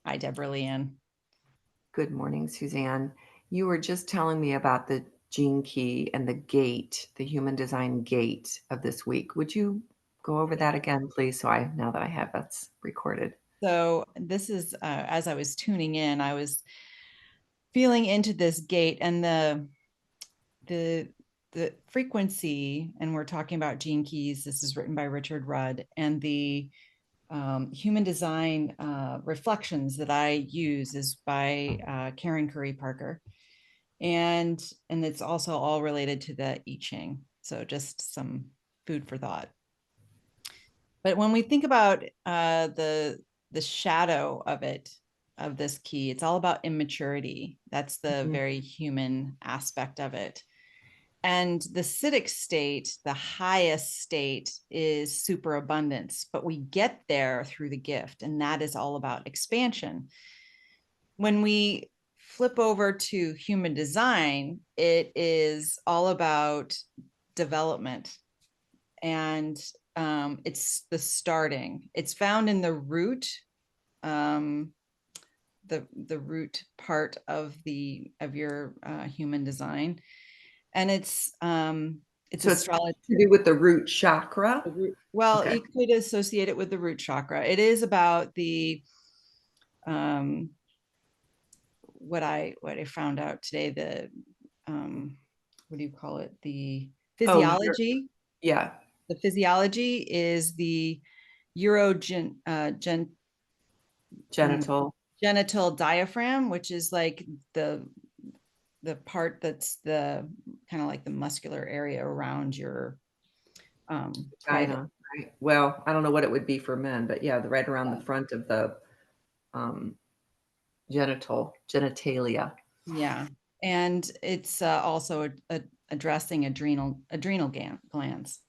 Hi, Deborah LeeAnn. Good morning, Suzanne. You were just telling me about the gene key and the gate, the human design gate of this week. Would you go over that again, please? Now that I have that's recorded. So this is as I was tuning in, I was feeling into this gate and the the frequency, and we're talking about gene keys. This is written by Richard Rudd, and the human design reflections that I use is by Karen Curry Parker, and it's also all related to the I Ching. So just some food for thought. But when we think about the shadow of it, of this key, it's all about immaturity. That's the Mhm. very human aspect of it. And the Siddhic state, the highest state, is superabundance, but we get there through the gift, and that is all about expansion. When we flip over to human design, it is all about development, and it's the starting. It's found in the root, um, the root part of your human design, and it's So it's astrology. to do with the root chakra. Well, Okay. you could associate it with the root chakra. It is about the um, what I found out today. What do you call it? The Oh, physiology. yeah, The physiology is the urogen mm, genital. genital diaphragm, which is like the the part that's the kind of like the muscular area around your private. Vagina, right? Well, I don't know what it would be for men, but yeah, the right around the front of the um, genitalia. Yeah, and it's also addressing adrenal glands.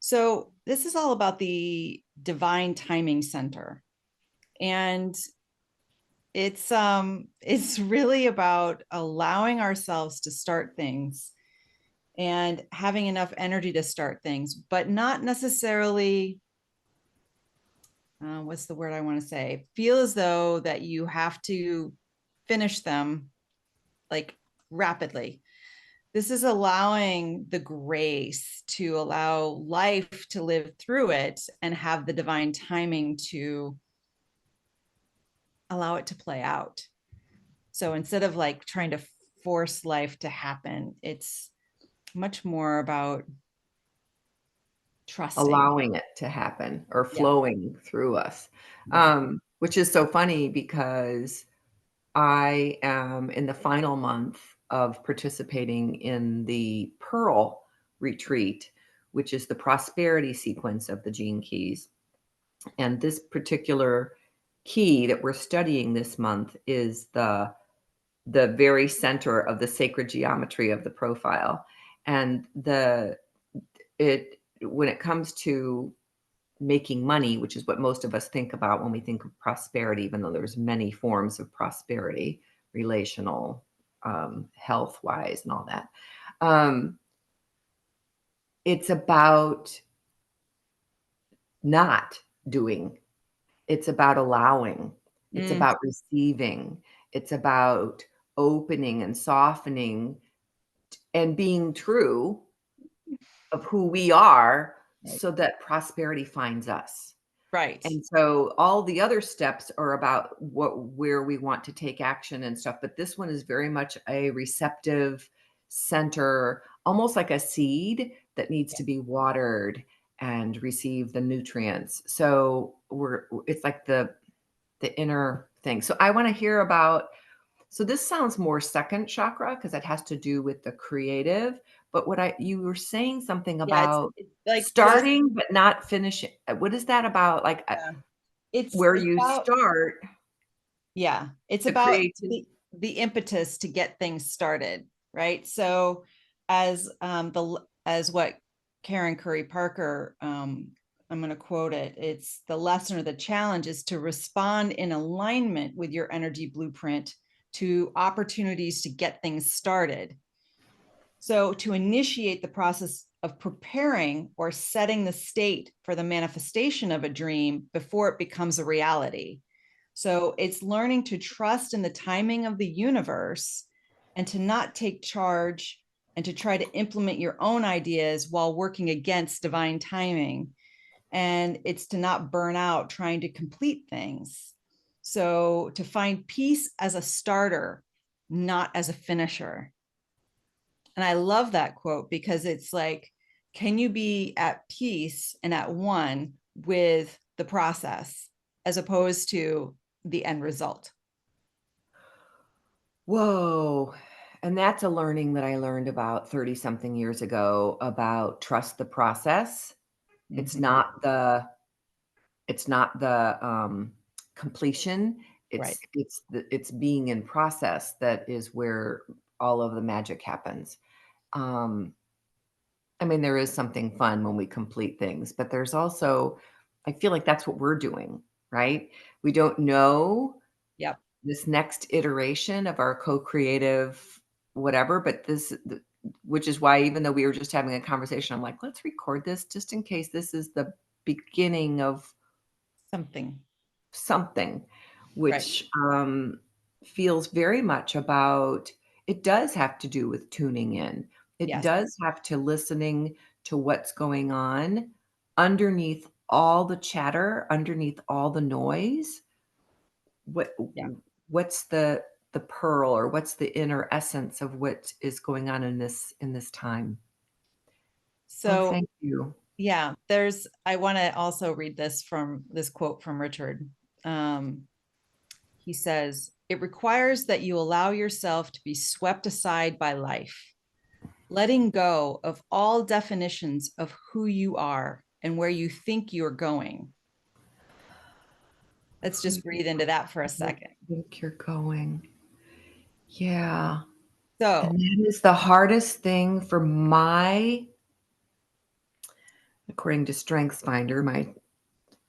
So this is all about the divine timing center, and it's really about allowing ourselves to start things and having enough energy to start things, but not necessarily, what's the word I want to say? Feel as though that you have to finish them like rapidly. This is allowing the grace to allow life to live through it and have the divine timing to allow it to play out. So instead of like trying to force life to happen, it's much more about trusting. Allowing it to happen or Yeah. flowing through us, Yeah. which is so funny because I am in the final month of participating in the Pearl retreat, which is the prosperity sequence of the gene keys. And this particular key that we're studying this month is the very center of the sacred geometry of the profile. And the it when it comes to making money, which is what most of us think about when we think of prosperity, even though there's many forms of prosperity, relational, health wise, and all that. Um, it's about not doing. It's about allowing. It's Mm, about receiving. It's about opening and softening and being true of who we are right. so that prosperity finds us. Right. And so all the other steps are about where we want to take action and stuff, but this one is very much a receptive center, almost like a seed that needs Yeah. to be watered and receive the nutrients. So it's like the inner thing. So I want to hear about, so this sounds more second chakra because it has to do with the creative, but you were saying something Yeah. about It's like just, starting but not finishing. What is that about? Like yeah. It's where it's you about, start yeah, it's the about creative. the impetus to get things started, right? So as the as what Karen Curry Parker, I'm going to quote it, it's the lesson or the challenge is to respond in alignment with your energy blueprint to opportunities to get things started. So to initiate the process of preparing or setting the state for the manifestation of a dream before it becomes a reality. So it's learning to trust in the timing of the universe and to not take charge and to try to implement your own ideas while working against divine timing. And it's to not burn out trying to complete things. So to find peace as a starter, not as a finisher. And I love that quote because it's like, can you be at peace and at one with the process as opposed to the end result? Whoa. And that's a learning that I learned about 30 something years ago about trust the process. It's Mhm. not the it's not the completion. Right. It's being in process that is where all of the magic happens. Um I mean, there is something fun when we complete things, but there's also, I feel like that's what we're doing, right? We don't know Yep. this next iteration of our co-creative whatever, but which is why even though we were just having a conversation, I'm like, let's record this just in case this is the beginning of Something. something, Right. which feels very much about, it does have to do with tuning in. It Yes. does have to listening to what's going on underneath all the chatter, underneath all the noise. What Yeah. what's the pearl, or what's the inner essence of what is going on in this time? Oh, So, thank you. yeah, I want to also read this quote from Richard. Um, he says, "It requires that you allow yourself to be swept aside by life, letting go of all definitions of who you are and where you think you're going." Let's Who just breathe into that for a you second. think you're going. Yeah. And So, that is the hardest thing for my, according to StrengthsFinder, my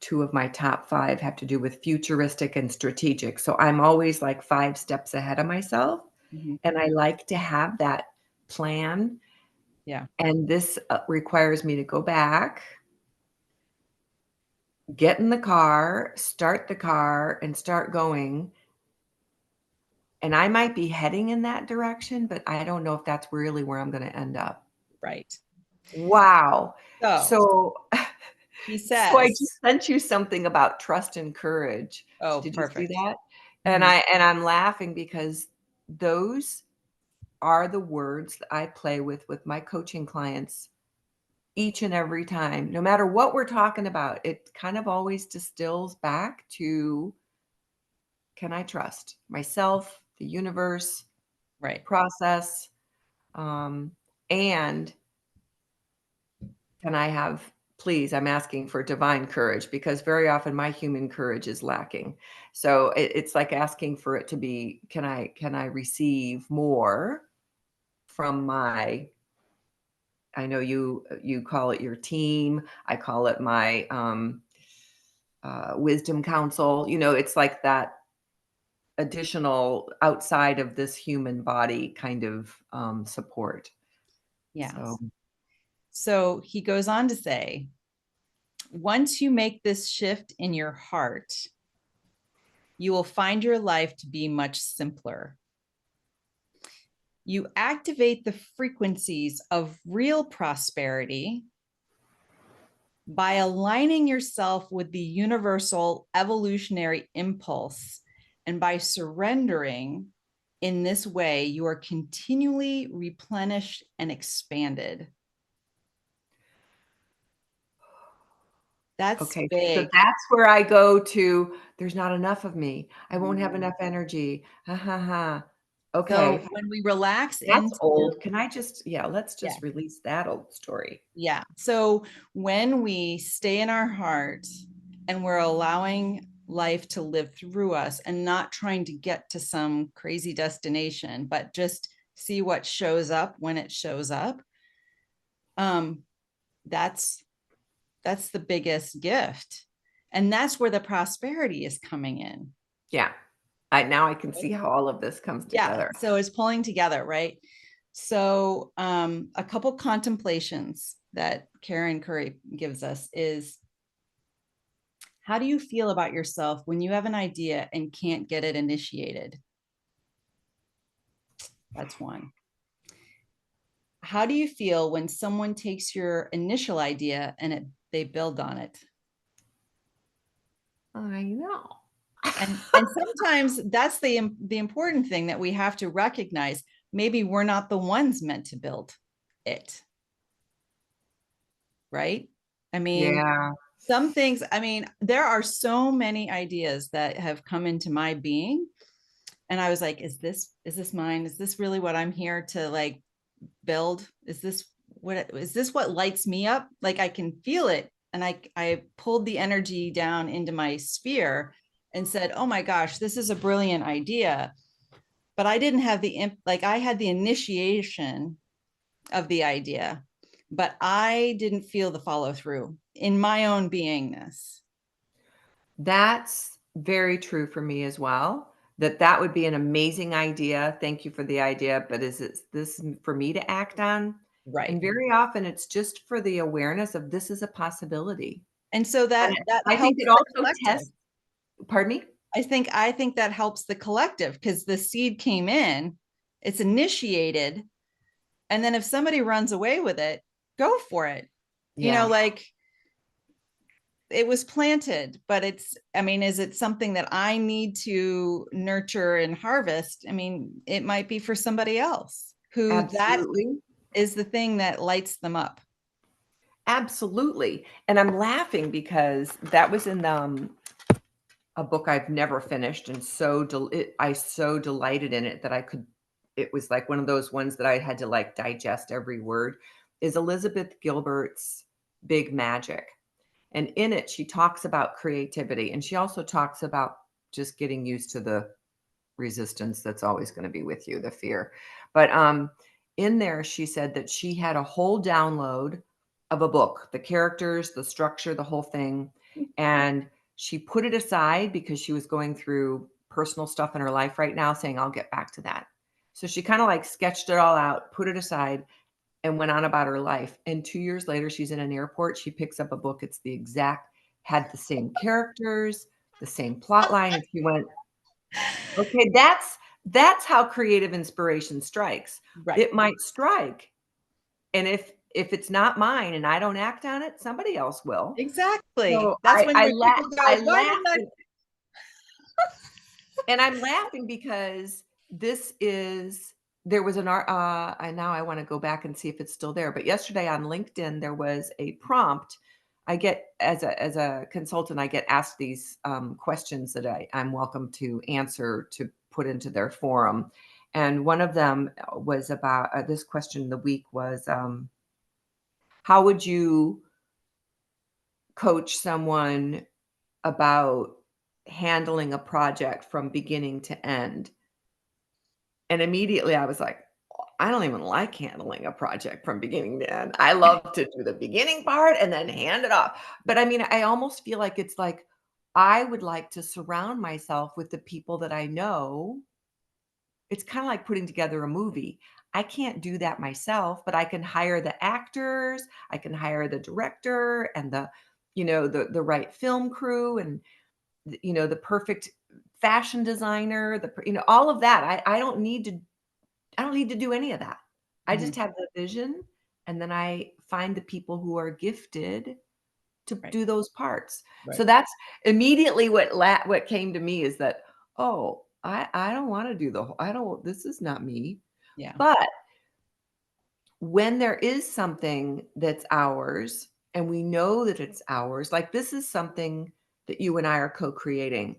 2 of my top 5 have to do with futuristic and strategic. So I'm always like 5 steps ahead of myself, mhm, and I like to have that plan, yeah, and this, requires me to go back, get in the car, start the car, and start going, and I might be heading in that direction, but I don't know if that's really where I'm gonna end up. right. Wow. So, So he so I says, just sent you something about trust and courage. oh, Did you see perfect. that? And Mhm, I'm laughing because those are the words that I play with my coaching clients each and every time. No matter what we're talking about, it kind of always distills back to, can I trust myself, the universe, the right. process, um, and can I have, please, I'm asking for divine courage because very often my human courage is lacking. So it's like asking for it to be, can I receive more from my, I know you call it your team. I call it my wisdom council. You know, it's like that additional outside of this human body kind of support. So Yes. So he goes on to say, once you make this shift in your heart, you will find your life to be much simpler. You activate the frequencies of real prosperity by aligning yourself with the universal evolutionary impulse. And by surrendering in this way, you are continually replenished and expanded. That's okay, so big. that's where I go to, "There's not enough of me. I won't have Mm. enough energy. Ha, ha, ha." Okay, So when we relax that's into this, old. Can I just, yeah, let's yeah, just release that old story. yeah. So when we stay in our heart and we're allowing life to live through us and not trying to get to some crazy destination, but just see what shows up when it shows up, um, that's that's the biggest gift. And that's where the prosperity is coming in. Yeah. I now I can Right? see how all of this comes Yeah. together. So it's pulling together, right? So a couple contemplations that Karen Curry gives us is How do you feel about yourself when you have an idea and can't get it initiated? That's one. How do you feel when someone takes your initial idea and they build on it? I know. And sometimes that's the important thing that we have to recognize. Maybe we're not the ones meant to build it, right? I mean, Yeah. some things, I mean, there are so many ideas that have come into my being, and I was like, is this mine? Is this really what I'm here to like build? Is this what lights me up? Like I can feel it, and I pulled the energy down into my sphere and said, oh my gosh, this is a brilliant idea. But I didn't have like I had the initiation of the idea, but I didn't feel the follow through in my own beingness. That's very true for me as well. That would be an amazing idea. Thank you for the idea, but is it this for me to act on? And Right. very often it's just for the awareness of this is a possibility. And so And that I think helps it the also collective. tests, pardon me? I think that helps the collective because the seed came in, it's initiated, and then if somebody runs away with it, go for it. Yeah. Like it was planted, but I mean, is it something that I need to nurture and harvest? I mean, it might be for somebody else who that Absolutely. is the thing that lights them up. Absolutely. And I'm laughing because that was in a book I've never finished, and I so delighted in it that it was like one of those ones that I had to like digest every word, is Elizabeth Gilbert's Big Magic. And in it, she talks about creativity, and she also talks about just getting used to the resistance that's always going to be with you, the fear. But in there, she said that she had a whole download of a book, the characters, the structure, the whole thing. And she put it aside because she was going through personal stuff in her life right now, saying, I'll get back to that. So she kind of like sketched it all out, put it aside, and went on about her life. And 2 years later, she's in an airport. She picks up a book. It's had the same characters, the same plot line. And she went, okay, that's how creative inspiration strikes. Right. It might strike, and if it's not mine and I don't act on it, somebody else will. Exactly. So That's when people I go, why laugh, didn't I? and I'm laughing because this is there was an art. And now I want to go back and see if it's still there. But yesterday on LinkedIn, there was a prompt. I get as a consultant, I get asked these questions that I'm welcome to answer to put into their forum. And one of them was about this question of the week was how would you coach someone about handling a project from beginning to end? And immediately I was like, I don't even like handling a project from beginning to end. I love to do the beginning part and then hand it off. But I mean, I almost feel like it's like I would like to surround myself with the people that I know. It's kind of like putting together a movie. I can't do that myself, but I can hire the actors, I can hire the director and the right film crew and the perfect fashion designer, all of that. I don't need to do any of that. I just Mhm. have the vision, and then I find the people who are gifted to Right. do those parts. So Right. that's immediately what came to me is that, "Oh, I don't wanna do the whole I don't this is not me." Yeah. But when there is something that's ours, and we know that it's ours, like this is something that you and I are co-creating.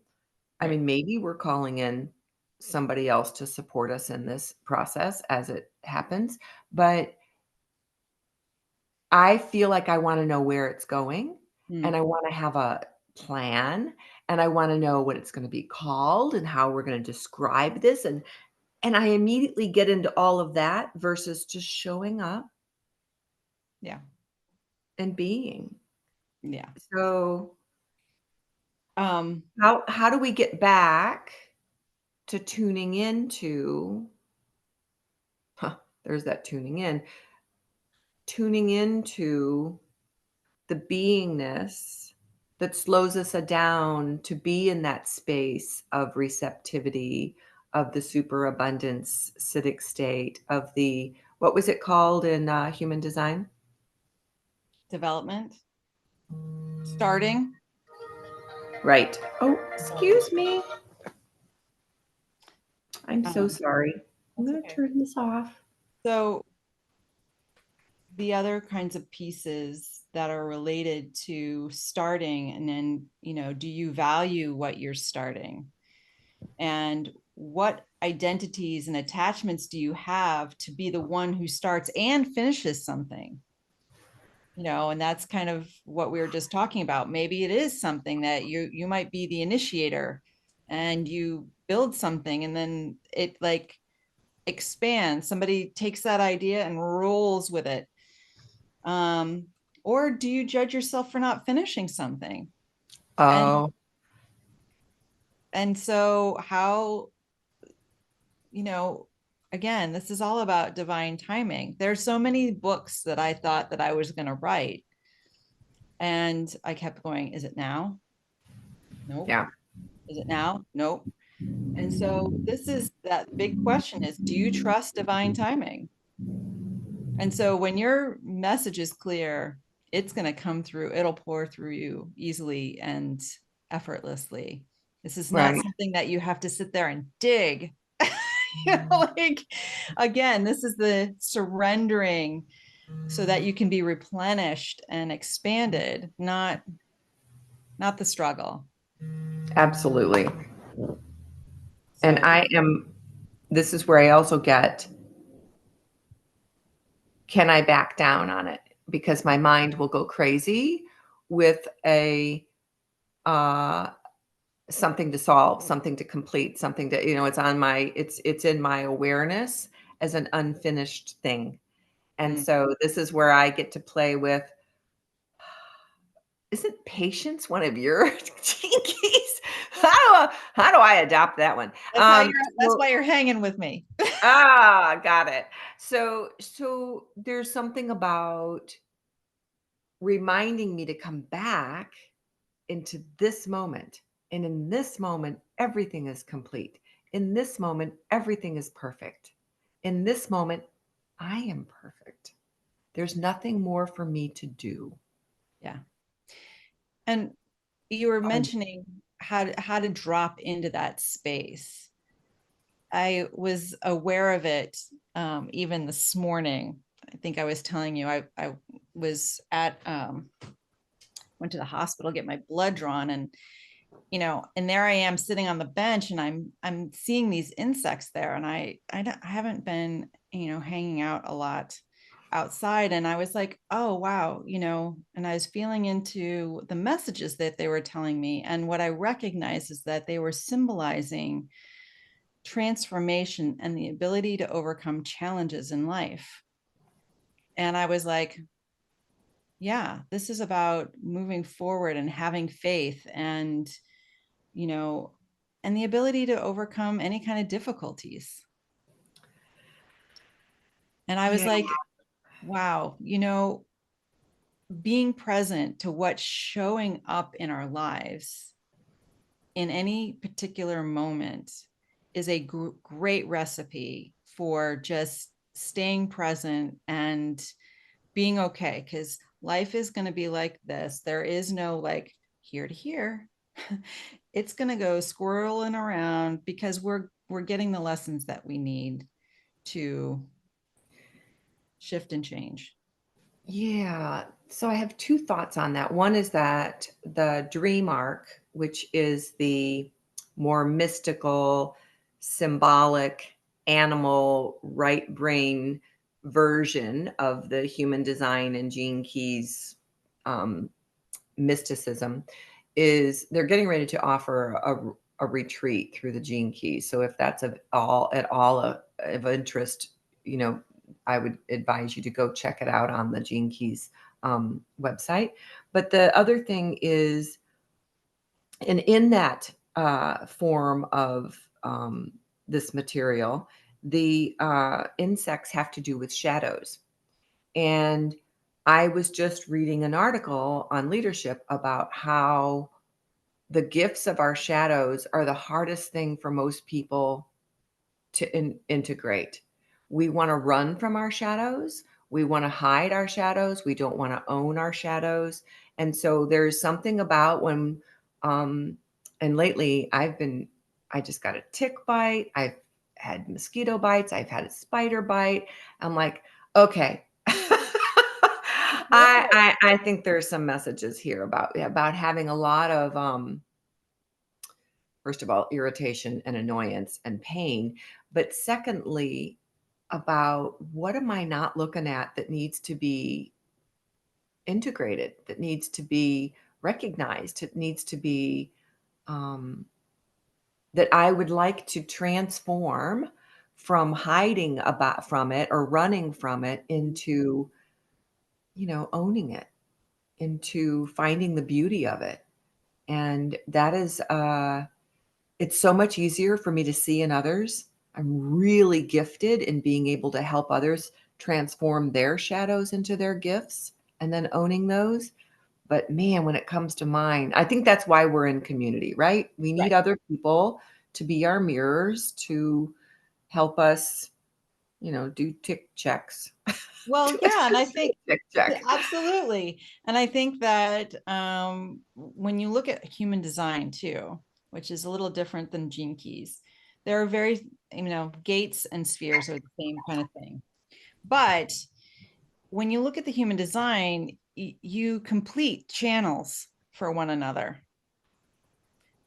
I Right. mean, maybe we're calling in somebody else to support us in this process as it happens, but I feel like I wanna know where it's going, and Mm. I wanna have a plan, and I wanna know what it's gonna be called and how we're gonna describe this, and I immediately get into all of that versus just showing up Yeah. and being. Yeah. So, Um, how do we get back to tuning into huh, there's that tuning into the beingness that slows us down to be in that space of receptivity, of the superabundance citic state, of the, what was it called in human design? Development, starting. Right. Oh, So, excuse me. I'm so um, sorry. I'm that's going to okay. turn this off. So the other kinds of pieces that are related to starting, and then, do you value what you're starting? And what identities and attachments do you have to be the one who starts and finishes something? And that's kind of what we were just talking about. Maybe it is something that you might be the initiator, and you build something, and then it like expands. Somebody takes that idea and rolls with it. um or do you judge yourself for not finishing something? and Oh, and so how, you know again, this is all about divine timing. There's so many books that I thought that I was going to write, and I kept going, is it now? Nope. yeah. Is it now? Nope. And so this is that big question, is do you trust divine timing? And so when your message is clear, it's going to come through, it'll pour through you easily and effortlessly. This is not Right. something that you have to sit there and dig. Like, again, this is the surrendering so that you can be replenished and expanded, not the struggle. Absolutely. And So this is where I also get, can I back down on it? Because my mind will go crazy with a, uh, something to solve, something to complete, something to, it's in my awareness as an unfinished thing. And mm, so this is where I get to play with, isn't patience one of your jinkies? How do I adopt that one? that's why you're hanging with me. Got it. So there's something about reminding me to come back into this moment. And in this moment, everything is complete. In this moment, everything is perfect. In this moment, I am perfect. There's nothing more for me to do. Yeah. And you were Um, mentioning how to drop into that space. I was aware of it, even this morning. I think I was telling you, I was went to the hospital, get my blood drawn, and and there I am sitting on the bench, and I'm seeing these insects there, and I haven't been hanging out a lot outside, and I was like, oh wow, and I was feeling into the messages that they were telling me, and what I recognized is that they were symbolizing transformation and the ability to overcome challenges in life. And I was like, yeah, this is about moving forward and having faith, you know, and the ability to overcome any kind of difficulties. And I was yeah. like, wow, being present to what's showing up in our lives in any particular moment is a great recipe for just staying present and being okay, because life is going to be like this. There is no like here to here. It's going to go squirreling around because we're getting the lessons that we need to shift and change. Yeah. So I have two thoughts on that. One is that the dream arc, which is the more mystical, symbolic, animal, right brain version of the human design and Gene Keys um, mysticism, is they're getting ready to offer a retreat through the Gene Keys. So if that's of interest, you know, I would advise you to go check it out on the Gene Keys website. But the other thing is, and in that form of this material, the insects have to do with shadows. And I was just reading an article on leadership about how the gifts of our shadows are the hardest thing for most people to integrate. We want to run from our shadows. We want to hide our shadows. We don't want to own our shadows. And so there's something about when, um, and lately I just got a tick bite. I've had mosquito bites. I've had a spider bite. I'm like, okay. I think there's some messages here about having a lot of, first of all, irritation and annoyance and pain. But secondly, about what am I not looking at that needs to be integrated, that needs to be recognized, it needs to be um, that I would like to transform from hiding about from it or running from it into, owning it, into finding the beauty of it. And that is it's so much easier for me to see in others. I'm really gifted in being able to help others transform their shadows into their gifts and then owning those. But man, when it comes to mine, I think that's why we're in community, right? We need Right. other people to be our mirrors, to help us, do tick checks. Well, Do a yeah, and I think specific tick check. absolutely. And I think that when you look at human design too, which is a little different than gene keys, there are very, gates and spheres are the same kind of thing. But when you look at the human design, you complete channels for one another.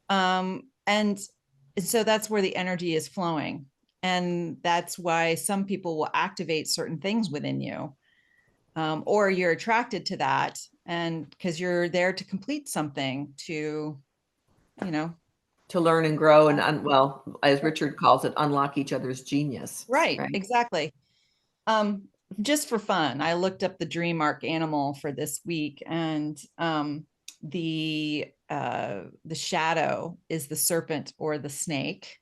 And so that's where the energy is flowing. And that's why some people will activate certain things within you, or you're attracted to that. And because you're there to complete something, to, you know, To learn and grow and, well, as Richard calls it, unlock each other's genius, right, right? exactly. Um, just for fun, I looked up the dream arc animal for this week, and the shadow is the serpent or the snake,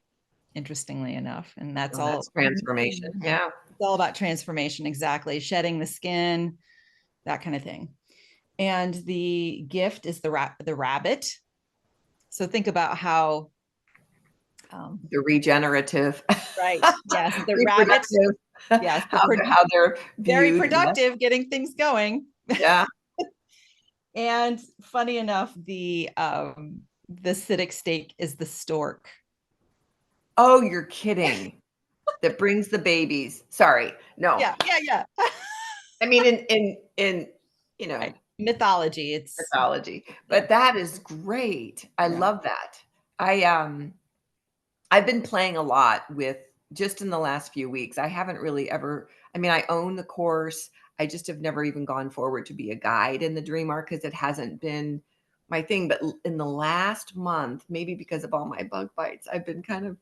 interestingly enough, and that's Oh, all. that's transformation. Yeah. It's all about transformation, exactly, shedding the skin, that kind of thing. And the gift is the rabbit. So think about how, The regenerative, right, yes, the rabbit, reproductive, yes, how they're very viewed. Yes. productive, getting things going. Yeah. And funny enough, the acidic snake is the stork. Oh, you're kidding. That brings the babies. Sorry. No. Yeah, yeah, yeah. I mean, in, you know, Right. Mythology. It's mythology, yeah. but that is great. I Yeah. love that. I, I've been playing a lot with just in the last few weeks. I haven't really ever, I mean, I own the course. I just have never even gone forward to be a guide in the dream arc because it hasn't been my thing. But in the last month, maybe because of all my bug bites, I've been kind of,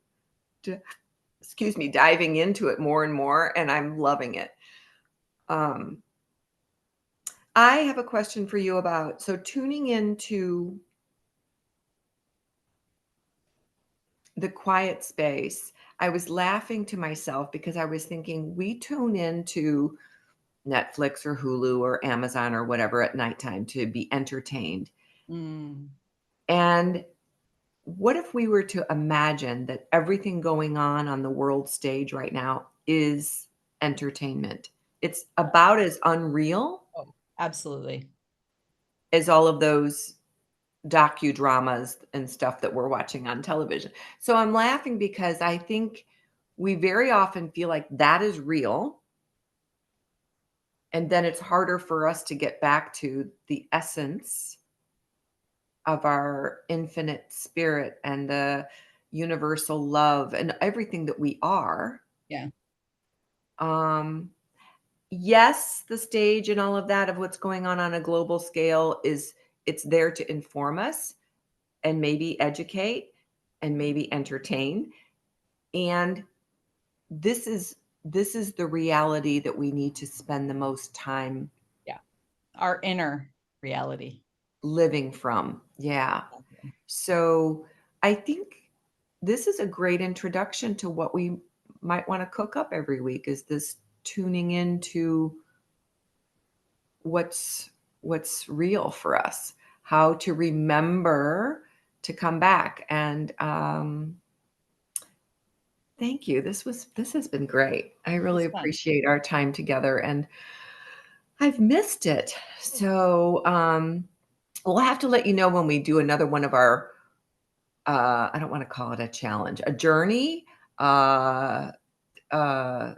excuse me, diving into it more and more, and I'm loving it. Um, I have a question for you about so tuning into the quiet space. I was laughing to myself because I was thinking we tune into Netflix or Hulu or Amazon or whatever at nighttime to be entertained. Mm, And what if we were to imagine that everything going on the world stage right now is entertainment? It's about as unreal oh, absolutely. as all of those docudramas and stuff that we're watching on television. So I'm laughing because I think we very often feel like that is real. And then it's harder for us to get back to the essence of our infinite spirit and the universal love and everything that we are. Yeah. Um, yes, the stage and all of that of what's going on a global scale is it's there to inform us and maybe educate and maybe entertain. And this is the reality that we need to spend the most time Yeah. Our inner reality. living from. Yeah. So I think this is a great introduction to what we might want to cook up every week is this tuning into what's real for us, how to remember to come back. And thank you. This has been great. I It really was fun. appreciate our time together, and I've missed it. So we'll have to let you know when we do another one of our I don't want to call it a challenge, a journey. Uh, uh,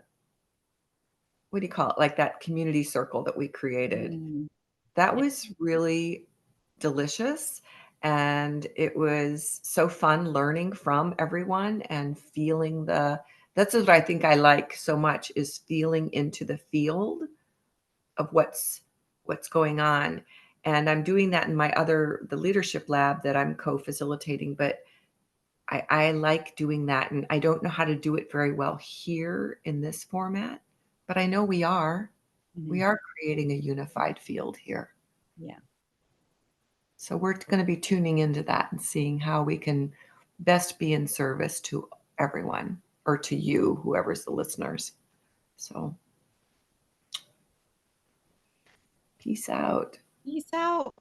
what do you call it? Like that community circle that we created. Mm, That yeah. was really delicious, and it was so fun learning from everyone and feeling the that's what I think I like so much is feeling into the field of what's going on. And I'm doing that in my other the leadership lab that I'm co-facilitating, but I like doing that, and I don't know how to do it very well here in this format, but I know we are. We Mhm. are creating a unified field here. Yeah. So we're going to be tuning into that and seeing how we can best be in service to everyone or to you, whoever's the listeners. So peace out. Peace out.